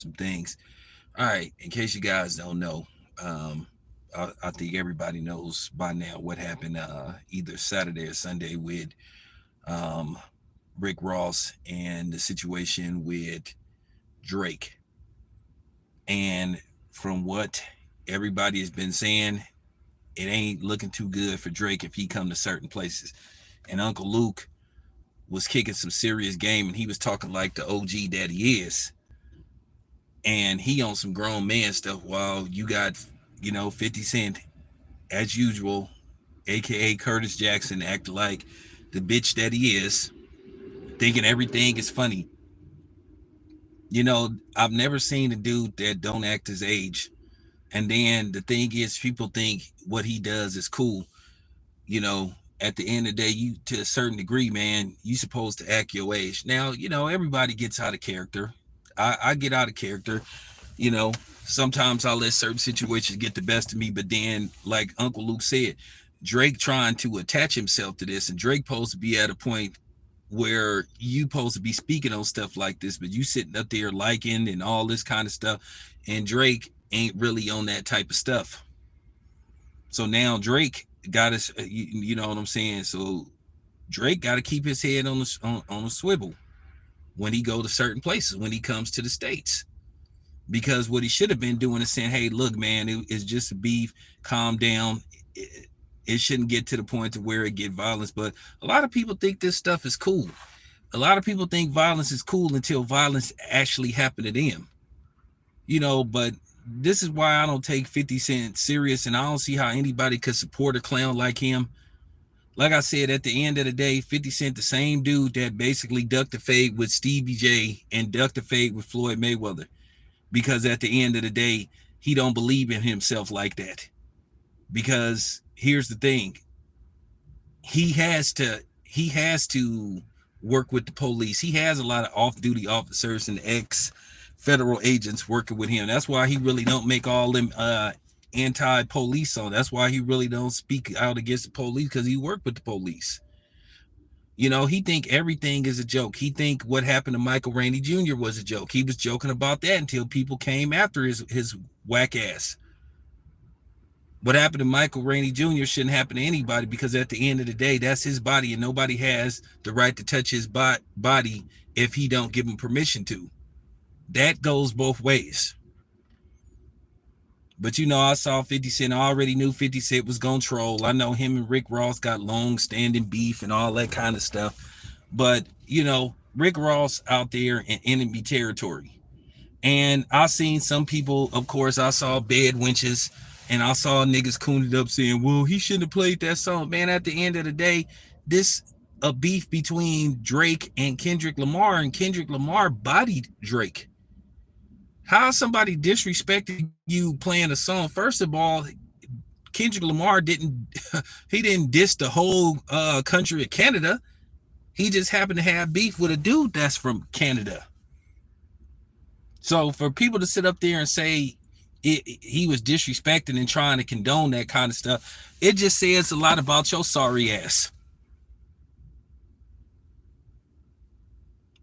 some things. All right, in case you guys don't know, um, I think everybody knows by now what happened either Saturday or Sunday with um, Rick Ross and the situation with Drake. And from what everybody has been saying, it ain't looking too good for Drake if he come to certain places. And Uncle Luke was kicking some serious game, and he was talking like the OG that he is. And he on some grown man stuff while you got, 50 Cent as usual, aka Curtis Jackson, acting like the bitch that he is, thinking everything is funny. I've never seen a dude that don't act his age. And then the thing is, people think what he does is cool. You know, at the end of the day, you to a certain degree, man, you supposed to act your age. Now, everybody gets out of character. I get out of character. You know, sometimes I let certain situations get the best of me, but then, like Uncle Luke said, Drake trying to attach himself to this, and Drake supposed to be at a point where you supposed to be speaking on stuff like this, but you sitting up there liking and all this kind of stuff, and Drake ain't really on that type of stuff. So now Drake got us, you know what I'm saying? So Drake got to keep his head on a swivel when he go to certain places, when he comes to the States. Because what he should have been doing is saying, hey, look, man, it's just a beef, calm down. It shouldn't get to the point to where it get violence. But a lot of people think this stuff is cool. A lot of people think violence is cool until violence actually happened to them. But this is why I don't take 50 Cent serious, and I don't see how anybody could support a clown like him. Like I said, at the end of the day, 50 Cent, the same dude that basically ducked the fade with Stevie J and ducked the fade with Floyd Mayweather. Because at the end of the day, he don't believe in himself like that. Because here's the thing. He has to work with the police. He has a lot of off-duty officers and ex-federal agents working with him. That's why he really don't make all them anti-police songs. That's why he really don't speak out against the police, because he worked with the police. He think everything is a joke. He think what happened to Michael Rainey Jr. was a joke. He was joking about that until people came after his whack ass. What happened to Michael Rainey Jr. shouldn't happen to anybody, because at the end of the day, that's his body, and nobody has the right to touch his body if he don't give him permission to. That goes both ways. But I saw 50 Cent. I already knew 50 Cent was going to troll. I know him and Rick Ross got long standing beef and all that kind of stuff. But, Rick Ross out there in enemy territory. And I seen some people, of course, I saw bed winches, and I saw niggas cooned up saying, well, he shouldn't have played that song. Man, at the end of the day, this a beef between Drake and Kendrick Lamar, and Kendrick Lamar bodied Drake. How is somebody disrespecting you playing a song? First of all, Kendrick Lamar didn't he didn't diss the whole country of Canada. He just happened to have beef with a dude that's from Canada. So for people to sit up there and say he was disrespecting and trying to condone that kind of stuff, it just says a lot about your sorry ass.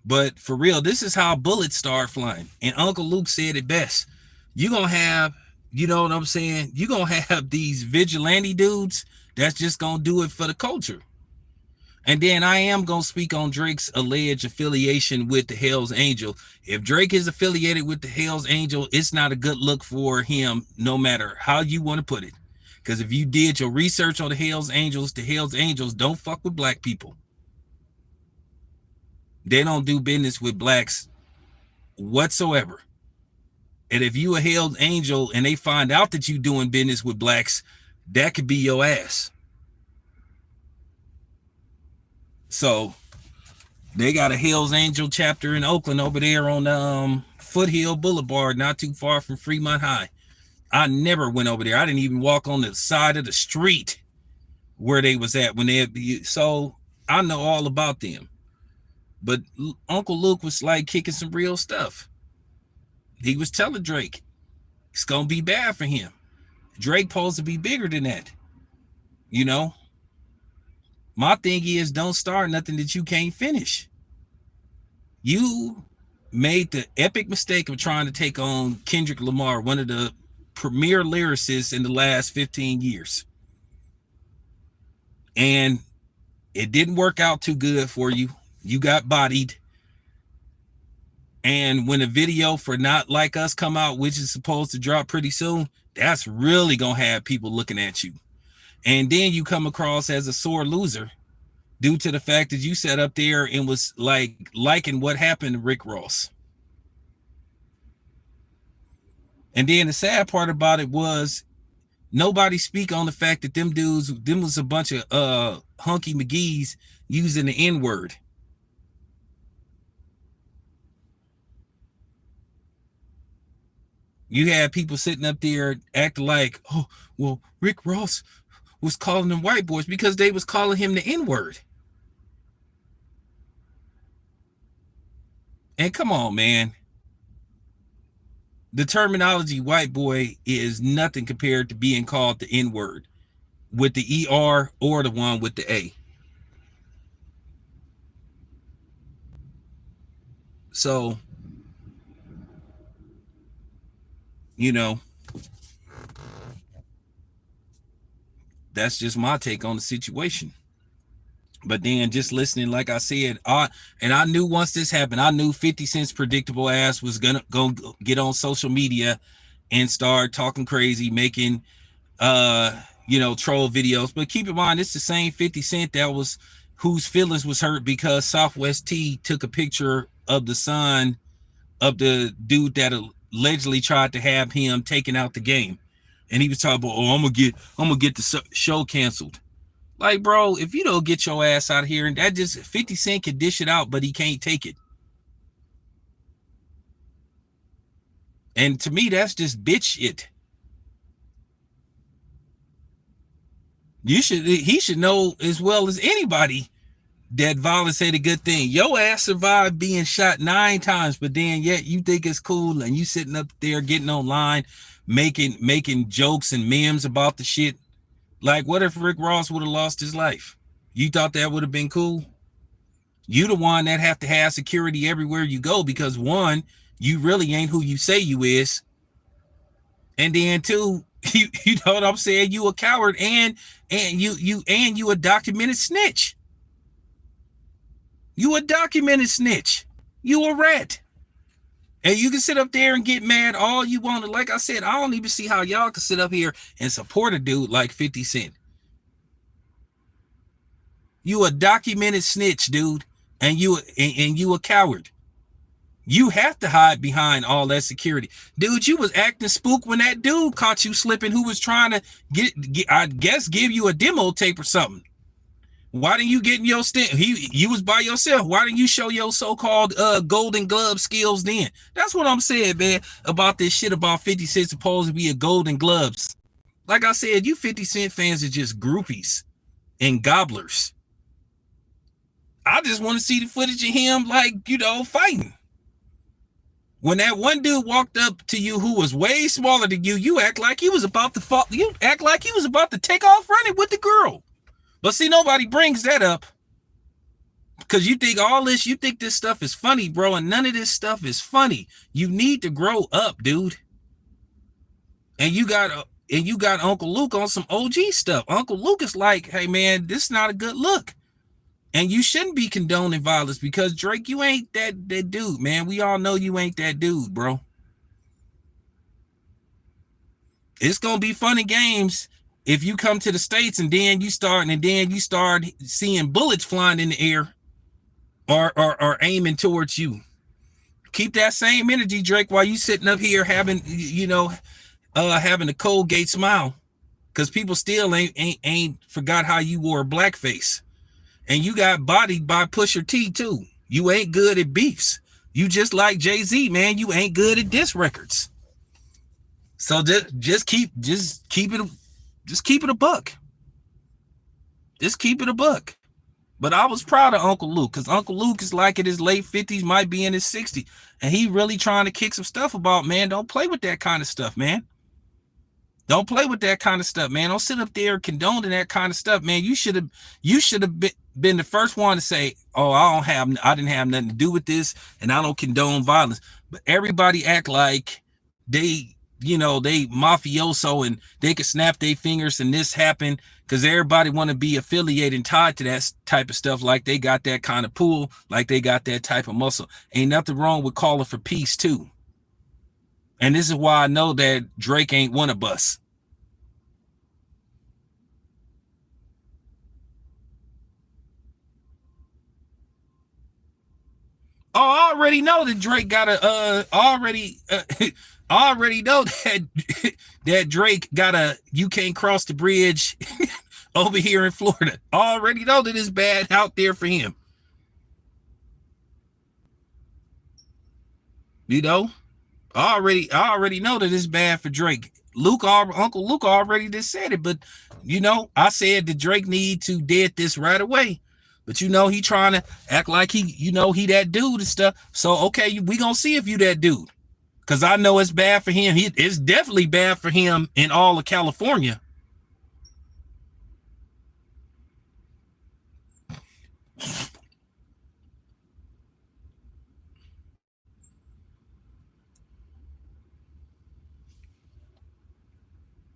But for real, this is how bullets start flying. And Uncle Luke said it best. You're going to have, you know what I'm saying? You're going to have these vigilante dudes that's just going to do it for the culture. And then I am going to speak on Drake's alleged affiliation with the Hells Angel. If Drake is affiliated with the Hells Angel, it's not a good look for him, no matter how you want to put it. Because if you did your research on the Hells Angels don't fuck with black people. They don't do business with blacks whatsoever. And if you a Hells Angel and they find out that you doing business with blacks, that could be your ass. So they got a Hells Angel chapter in Oakland over there on Foothill Boulevard, not too far from Fremont High. I never went over there. I didn't even walk on the side of the street where they was at when they had, so I know all about them. But Uncle Luke was like kicking some real stuff. He was telling Drake it's gonna be bad for him. Drake supposed to be bigger than that. My thing is, don't start nothing that you can't finish. You made the epic mistake of trying to take on Kendrick Lamar, one of the premier lyricists in the last 15 years. And it didn't work out too good for you. You got bodied. And when a video for Not Like Us come out, which is supposed to drop pretty soon, that's really going to have people looking at you. And then you come across as a sore loser due to the fact that you sat up there and was like liking what happened to Rick Ross. And then the sad part about it was nobody speak on the fact that them was a bunch of hunky McGee's using the N-word. You had people sitting up there acting like, oh, well, Rick Ross was calling them white boys because they was calling him the N-word. And come on, man. The terminology white boy is nothing compared to being called the N-word with the ER or the one with the A. So, you know, that's just my take on the situation. But then just listening, like I said, I knew once this happened, I knew 50 Cent's predictable ass was gonna go get on social media and start talking crazy, making troll videos. But keep in mind, it's the same 50 Cent that was whose feelings was hurt because Southwest T took a picture of the son of the dude that allegedly tried to have him taken out the game. And he was talking about, oh, I'm gonna get the show canceled. Like, bro, if you don't get your ass out of here, and that just 50 Cent can dish it out, but he can't take it. And to me, that's just bitch shit. He should know as well as anybody that violence ain't a good thing. Your ass survived being shot 9 times, but then yet you think it's cool and you sitting up there getting online, making jokes and memes about the shit. Like, what if Rick Ross would have lost his life? You thought that would have been cool? You the one that have to have security everywhere you go because one, you really ain't who you say you is. And then two, you know what I'm saying? You a coward and you a documented snitch. You a documented snitch. You a rat. And you can sit up there and get mad all you want. Like I said, I don't even see how y'all can sit up here and support a dude like 50 Cent. You a documented snitch, dude. And you a coward. You have to hide behind all that security. Dude, you was acting spook when that dude caught you slipping who was trying to give you a demo tape or something. Why didn't you get in your stint? You was by yourself. Why didn't you show your so-called Golden Glove skills then? That's what I'm saying, man, about this shit about 50 Cent supposed to be a Golden Gloves. Like I said, you 50 Cent fans are just groupies and gobblers. I just want to see the footage of him, fighting. When that one dude walked up to you who was way smaller than you, you act like he was about to fall. You act like he was about to take off running with the girl. But see, nobody brings that up because you think this stuff is funny, bro, and none of this stuff is funny. You need to grow up, dude. And you got Uncle Luke on some OG stuff. Uncle Luke is like, hey man, this is not a good look. And you shouldn't be condoning violence because Drake, you ain't that dude, man. We all know you ain't that dude, bro. It's gonna be fun and games if you come to the States and then you start seeing bullets flying in the air or aiming towards you. Keep that same energy, Drake, while you sitting up here having a Colgate smile. Cause people still ain't forgot how you wore blackface. And you got bodied by Pusha T too. You ain't good at beefs. You just like Jay-Z, man. You ain't good at diss records. So just keep it a buck. Just keep it a buck. But I was proud of Uncle Luke because Uncle Luke is like in his late 50s, might be in his 60s. And he really trying to kick some stuff about, man, don't play with that kind of stuff, man. Don't play with that kind of stuff, man. Don't sit up there condoning that kind of stuff, man. You should have been the first one to say, "Oh, I didn't have nothing to do with this, and I don't condone violence." But everybody act like they mafioso and they could snap their fingers and this happened because everybody want to be affiliated and tied to that type of stuff, like they got that kind of pull, like they got that type of muscle. Ain't nothing wrong with calling for peace too. And this is why I know that Drake ain't one of us. Oh, I already know that Drake got a I already know that that Drake got a you can't cross the bridge over here in Florida. I already know that it's bad out there for him. You know, I already know that it's bad for Drake. Uncle Luke already just said it, but I said that Drake need to dead this right away. But he trying to act like he that dude and stuff. So okay, we gonna see if you that dude. Cause I know it's bad for him. It's definitely bad for him in all of California.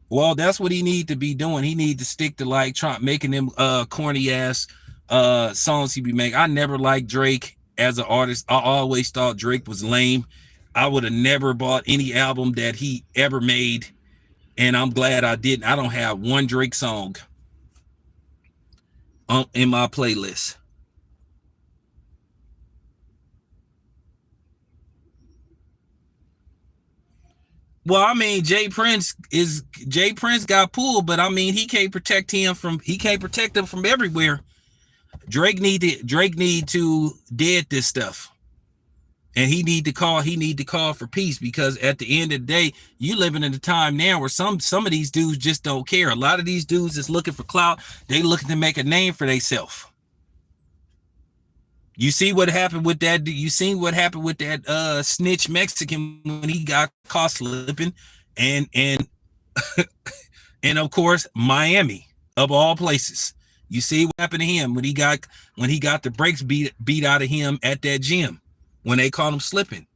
Well, that's what he need to be doing. He need to stick to like trying making them corny ass songs he be making. I never liked Drake as an artist. I always thought Drake was lame. I would have never bought any album that he ever made, and I'm glad I didn't. I don't have one Drake song in my playlist. Well, I mean, Jay Prince got pulled, but I mean, he can't protect him from everywhere. Drake need to dead this stuff. And he need to call for peace, because at the end of the day, you living in a time now where some of these dudes just don't care. A lot of these dudes is looking for clout. They looking to make a name for themselves. You seen what happened with that snitch Mexican when he got caught slipping, and and of course Miami of all places. You see what happened to him when he got the brakes beat out of him at that gym when they caught him slipping.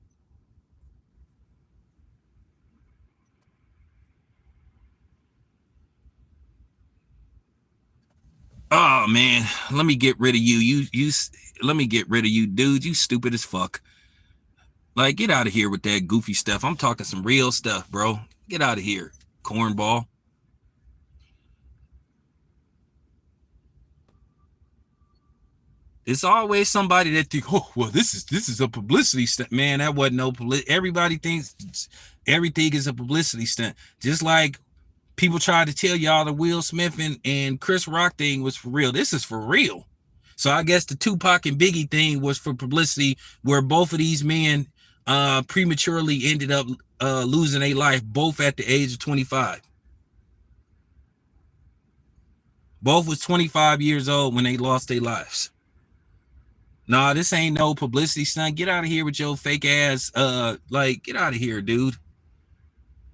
Oh man, let me get rid of you. Let me get rid of you, dude. You stupid as fuck. Like, get out of here with that goofy stuff. I'm talking some real stuff, bro. Get out of here, cornball. It's always somebody that think, oh, well, this is a publicity stunt, man. That wasn't no publicity. Everybody thinks everything is a publicity stunt. Just like people tried to tell y'all the Will Smith and Chris Rock thing was for real. This is for real. So I guess the Tupac and Biggie thing was for publicity, where both of these men prematurely ended up losing their life, both at the age of 25. Both was 25 years old when they lost their lives. Nah, this ain't no publicity stunt. Get out of here with your fake ass. Like, get out of here, dude.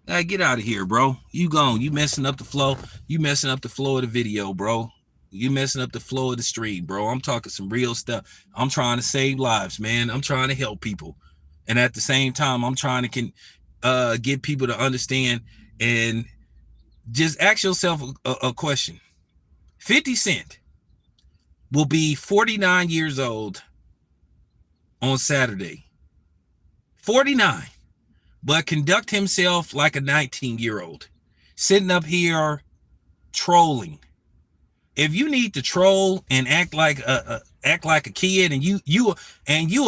Like, get out of here, bro. You gone. You messing up the flow. You messing up the flow of the video, bro. You messing up the flow of the stream, bro. I'm talking some real stuff. I'm trying to save lives, man. I'm trying to help people, and at the same time, I'm trying to get people to understand and just ask yourself a question. 50 Cent will be 49 years old on Saturday. 49, but conduct himself like a 19-year-old, sitting up here trolling. If you need to troll and act like a kid, and you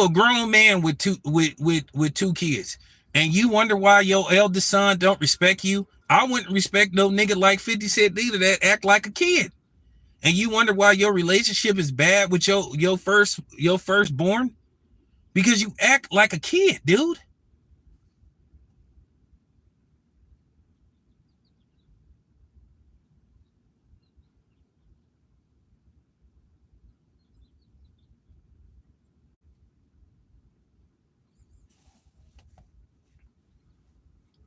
a grown man with two kids, and you wonder why your eldest son don't respect you, I wouldn't respect no nigga like 50 Cent either that act like a kid. And you wonder why your relationship is bad with your firstborn, because you act like a kid, dude.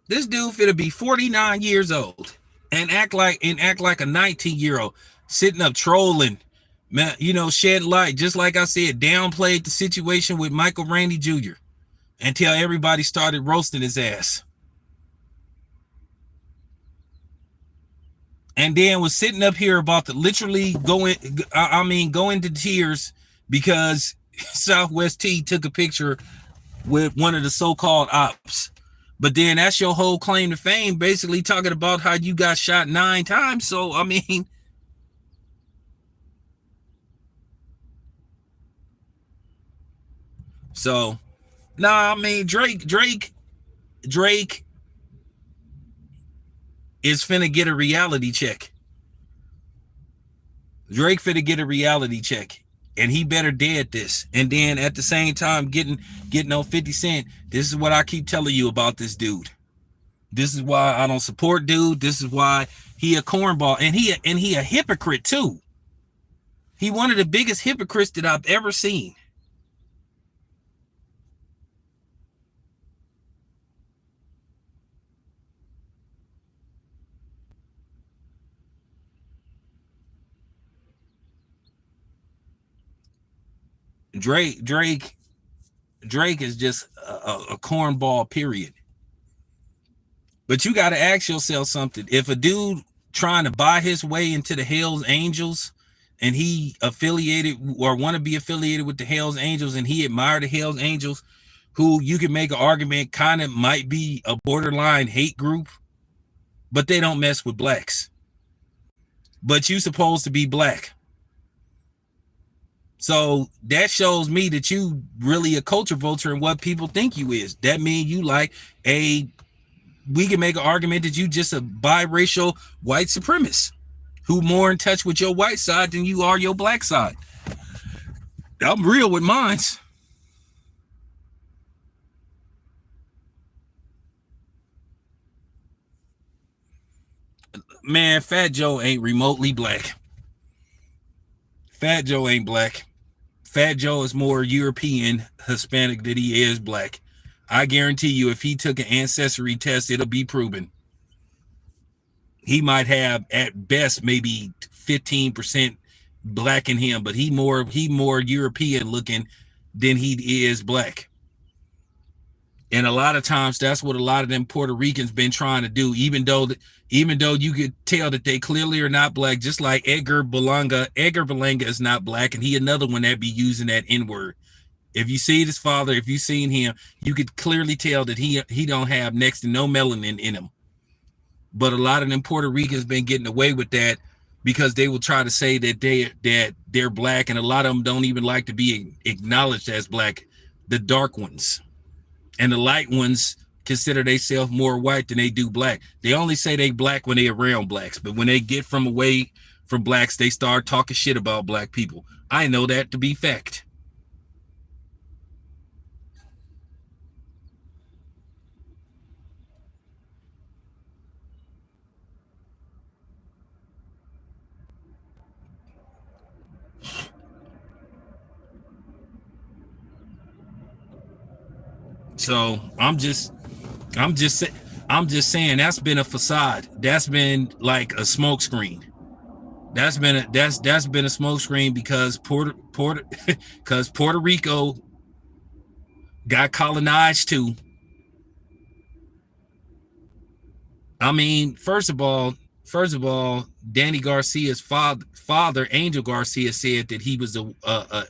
This dude finna be 49 years old. and act like a 19-year-old sitting up trolling, man, shed light, just like I said, downplayed the situation with Michael Randy Jr. until everybody started roasting his ass. And then was sitting up here about to literally go into tears because Southwest T took a picture with one of the so-called ops. But then that's your whole claim to fame, basically talking about how you got shot 9 times. So I mean, so nah, I mean Drake is finna get a reality check. Drake finna get a reality check. And he better dead this. And then at the same time, getting on 50 Cent. This is what I keep telling you about this dude. This is why I don't support dude. This is why he a cornball. And he a hypocrite too. He one of the biggest hypocrites that I've ever seen. Drake, Drake, Drake is just a cornball, period. But you got to ask yourself something. If a dude trying to buy his way into the Hells Angels and he affiliated or want to be affiliated with the Hells Angels and he admired the Hells Angels, who you can make an argument kind of might be a borderline hate group, but they don't mess with blacks. But you supposed to be black. So that shows me that you really a culture vulture and what people think you is. That means you like a we can make an argument that you just a biracial white supremacist who more in touch with your white side than you are your black side. I'm real with mines. Man, Fat Joe ain't remotely black. Fat Joe ain't black. Fat Joe is more European Hispanic than he is black. I guarantee you, if he took an ancestry test, it'll be proven. He might have at best maybe 15% black in him, but he more European looking than he is black. And a lot of times that's what a lot of them Puerto Ricans been trying to do, even though you could tell that they clearly are not black, just like Edgar Belanga. Edgar Belanga is not black, and he another one that be using that N-word. If you see his father, if you seen him, you could clearly tell that he don't have next to no melanin in him. But a lot of them Puerto Ricans been getting away with that because they will try to say that they're black, and a lot of them don't even like to be acknowledged as black. The dark ones and the light ones consider themselves more white than they do black. They only say they black when they around blacks, but when they get from away from blacks, they start talking shit about black people. I know that to be fact. So I'm just I'm just saying that's been a facade. That's been like a smoke screen. That's been a smoke screen because because Puerto Rico got colonized too. I mean, first of all, Danny Garcia's father Angel Garcia said that he was a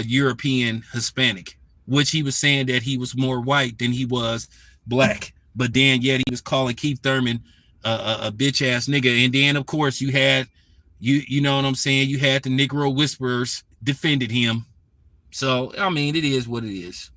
European Hispanic, which he was saying that he was more white than he was black. But then yet he was calling Keith Thurman a bitch ass nigga. And then of course you know what I'm saying, you had the Negro Whisperers defended him. So I mean it is what it is.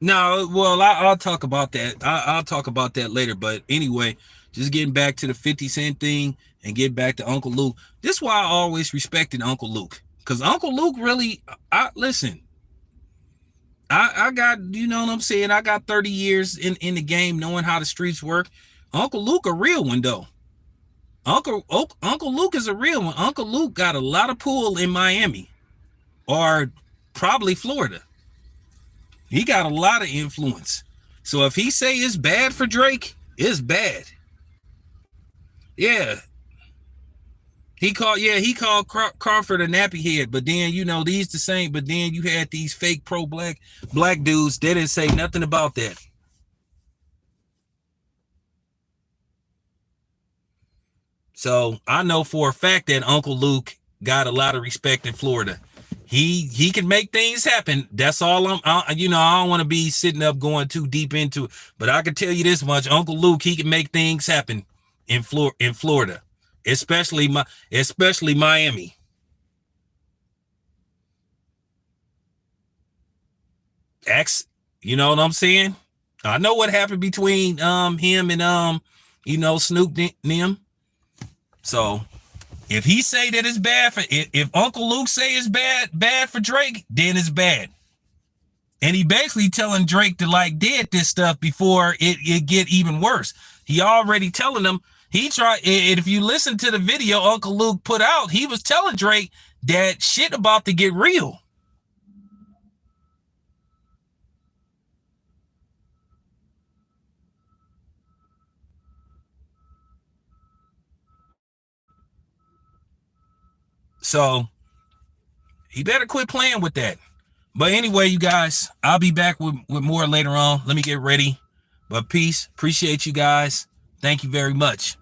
No, well I'll talk about that. I'll talk about that later. But anyway, just getting back to the 50 Cent thing and get back to Uncle Luke. This is why I always respected Uncle Luke. Because Uncle Luke really, I listen, I got, you know what I'm saying? I got 30 years in the game knowing how the streets work. Uncle Luke a real one though. Uncle Luke is a real one. Uncle Luke got a lot of pull in Miami or probably Florida. He got a lot of influence. So if he say it's bad for Drake, it's bad. Yeah. He called Crawford a nappy head, but then these the same. But then you had these fake pro black dudes. They didn't say nothing about that. So I know for a fact that Uncle Luke got a lot of respect in Florida. He can make things happen. That's all I don't want to be sitting up going too deep into it, but I can tell you this much: Uncle Luke, he can make things happen in Florida, especially Miami. X, you know what I'm saying? I know what happened between him and Snoop them. So if he say that it's bad for if Uncle Luke say it's bad for Drake, then it's bad. And he basically telling Drake to like did this stuff before it get even worse. He already telling him he tried. If you listen to the video Uncle Luke put out, he was telling Drake that shit about to get real. So he better quit playing with that. But anyway, you guys, I'll be back with more later on. Let me get ready. But peace. Appreciate you guys. Thank you very much.